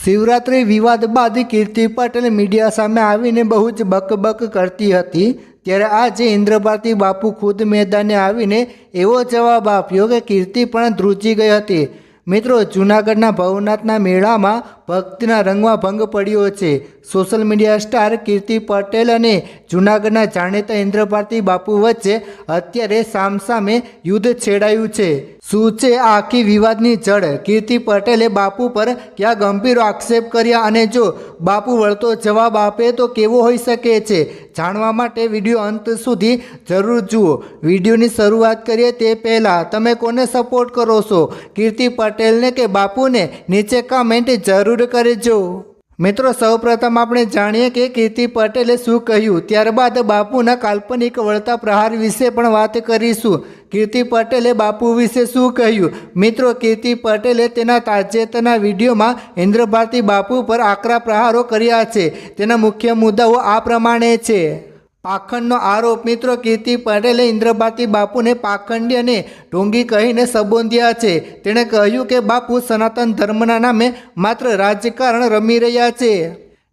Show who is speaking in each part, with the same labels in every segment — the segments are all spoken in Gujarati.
Speaker 1: શિવરાત્રિ વિવાદ બાદ કીર્તિ પટેલ મીડિયા સામે આવીને બહુ જ બકબક કરતી હતી। ત્યારે આજે ઇન્દ્ર ભારતી બાપુ ખુદ મેદાને આવીને એવો જવાબ આપ્યો કે કીર્તિ પણ ધ્રુજી ગઈ હતી। મિત્રો, જૂનાગઢના ભવનાથના મેળામાં ભક્તિના રંગમાં ભંગ પડ્યો છે। સોશિયલ મીડિયા સ્ટાર કીર્તિ પટેલ અને જૂનાગઢના જાણીતા ઇન્દ્ર ભારતી બાપુ વચ્ચે અત્યારે સામસામે યુદ્ધ છેડાયું છે। શું છે આ આખી વિવાદની જડ? કીર્તિ પટેલે બાપુ પર ક્યાં ગંભીર આક્ષેપ કર્યા અને જો બાપુ વળતો જવાબ આપે તો કેવો હોઈ શકે છે? જાણવા માટે વિડીયો અંત સુધી જરૂર જુઓ। વિડીયોની શરૂઆત કરીએ તે પહેલાં તમે કોને સપોર્ટ કરો છો, કીર્તિ પટેલને કે બાપુને? નીચે કમેન્ટ જરૂર કરજો। મિત્રો, સૌપ્રથમ આપણે જાણીએ કે કીર્તિ પટેલે શું કહ્યું, ત્યારબાદ બાપુના કાલ્પનિક વળતા પ્રહાર વિશે પણ વાત કરીશું। કીર્તિ પટેલે બાપુ વિશે શું કહ્યું? મિત્રો, કીર્તિ પટેલે તેના તાજેતરના વિડીયોમાં ઇન્દ્ર ભારતી બાપુ પર આકરા પ્રહારો કર્યા છે। તેના મુખ્ય મુદ્દાઓ આ પ્રમાણે છે। પાખંડનો આરોપ। મિત્રો, કીર્તિ પટેલે ઇન્દ્ર ભારતી બાપુને પાખંડી અને ઢોંગી કહીને સંબોધ્યા છે। તેણે કહ્યું કે બાપુ સનાતન ધર્મના નામે માત્ર રાજકારણ રમી રહ્યા છે।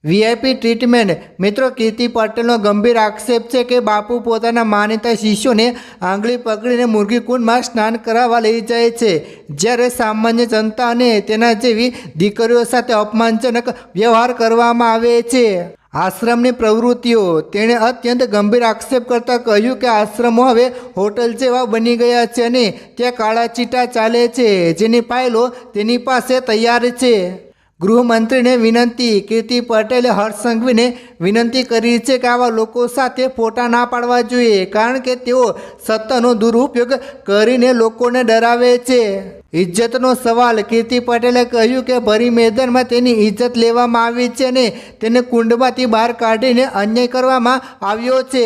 Speaker 1: VIP treatment. મિત્રો, કીર્તિ પટેલનો ગંભીર આક્ષેપ છે કે બાપુ પોતાના માનીતા શિષ્યોને આંગળી પકડીને મુરગીકુંડમાં સ્નાન કરાવવા લઈ જાય છે, જ્યારે સામાન્ય જનતા અને તેના જેવી દીકરીઓ સાથે અપમાનજનક વ્યવહાર કરવામાં આવે છે। આશ્રમની પ્રવૃત્તિઓ। તેણે અત્યંત ગંભીર આક્ષેપ કરતાં કહ્યું કે આશ્રમો હવે હોટલ જેવા બની ગયા છે અને ત્યાં કાળા ચીટા ચાલે છે, જેની ફાઇલો તેની પાસે તૈયાર છે। ગૃહમંત્રીને વિનંતી। કીર્તિ પટેલે હર્ષ સંઘવીને વિનંતી કરી છે કે આવા લોકો સાથે ફોટા ના પાડવા જોઈએ, કારણ કે તેઓ સત્તાનો દુરુપયોગ કરીને લોકોને ડરાવે છે। ઇજ્જતનો સવાલ। કીર્તિ પટેલે કહ્યું કે ભરી મેદાનમાં તેની ઇજ્જત લેવામાં આવી છે અને તેને કુંડમાંથી બહાર કાઢીને અન્યાય કરવામાં આવ્યો છે।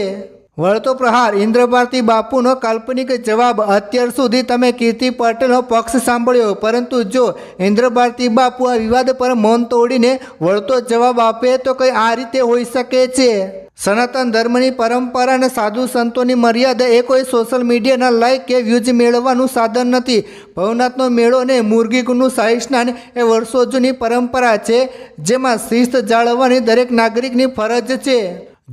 Speaker 1: વળતો પ્રહાર। ઇન્દ્ર ભારતી બાપુનો કાલ્પનિક જવાબ। અત્યાર સુધી તમે કીર્તિ પટેલનો પક્ષ સાંભળ્યો, પરંતુ જો ઇન્દ્ર ભારતી બાપુ આ વિવાદ પર મૌન તોડીને વળતો જવાબ આપે તો કંઈ આ રીતે હોઈ શકે છે। સનાતન ધર્મની પરંપરા અને સાધુ સંતોની મર્યાદા એ કોઈ સોશિયલ મીડિયાના લાઇક કે વ્યૂઝ મેળવવાનું સાધન નથી। ભવનાથનો મેળો અને મુરગીકુંડનું શાહી સ્નાન એ વર્ષો જૂની પરંપરા છે, જેમાં શિસ્ત જાળવવાની દરેક નાગરિકની ફરજ છે।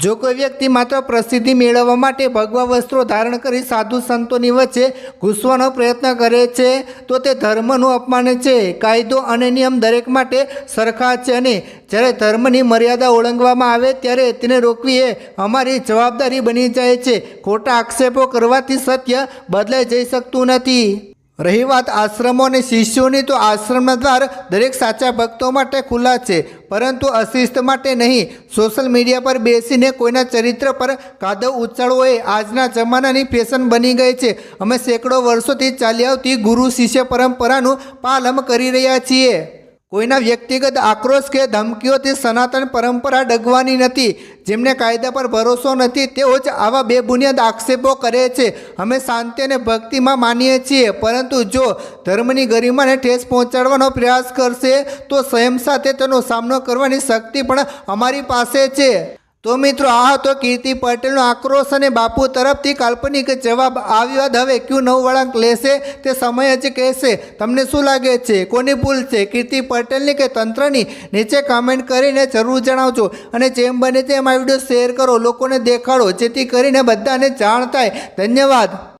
Speaker 1: જો કોઈ વ્યક્તિ માત્ર પ્રસિદ્ધિ મેળવવા માટે ભગવા વસ્ત્રો ધારણ કરી સાધુ સંતોની વચ્ચે ઘૂસવાનો પ્રયત્ન કરે છે તો તે ધર્મનું અપમાન છે। કાયદો અને નિયમ દરેક માટે સરખા છે અને જ્યારે ધર્મની મર્યાદા ઓળંગવામાં આવે ત્યારે તેને રોકવી એ અમારી જવાબદારી બની જાય છે। ખોટા આક્ષેપો કરવાથી સત્ય બદલાઈ જઈ શકતું નથી। રહી વાત આશ્રમો અને શિષ્યોની, તો આશ્રમના દ્વાર દરેક સાચા ભક્તો માટે ખુલ્લા છે, પરંતુ અશિસ્ત માટે નહીં। સોશિયલ મીડિયા પર બેસીને કોઈના ચરિત્ર પર કાદવ ઉછાળવો એ આજના જમાનાની ફેશન બની ગઈ છે। અમે સેંકડો વર્ષોથી ચાલી આવતી ગુરુ શિષ્ય પરંપરાનું પાલન કરી રહ્યા છીએ। કોઈના વ્યક્તિગત આક્રોશ કે ધમકીઓથી સનાતન પરંપરા ડગવાની નથી। જેમને કાયદા પર ભરોસો નથી તેઓ જ આવા બેબુનિયાદ આક્ષેપો કરે છે। અમે શાંતિ અને ભક્તિમાં માનીએ છીએ, પરંતુ જો ધર્મની ગરિમાને ઠેસ પહોંચાડવાનો પ્રયાસ કરશે તો સંયમ સાથે તેનો સામનો કરવાની શક્તિ પણ અમારી પાસે છે। તો મિત્રો, આ હતો કીર્તિ પટેલનો આક્રોશ અને બાપુ તરફથી કાલ્પનિક જવાબ। આ વિવાદ હવે ક્યું નવું વળાંક લેશે તે સમય જ કહેશે। તમને શું લાગે છે, કોની ભૂલ છે, કીર્તિ પટેલની કે તંત્રની? નીચે કમેન્ટ કરીને જરૂર જણાવજો અને જેમ બને તેમ આ વિડીયો શેર કરો, લોકોને દેખાડો, જેથી કરીને બધાને જાણ થાય। ધન્યવાદ।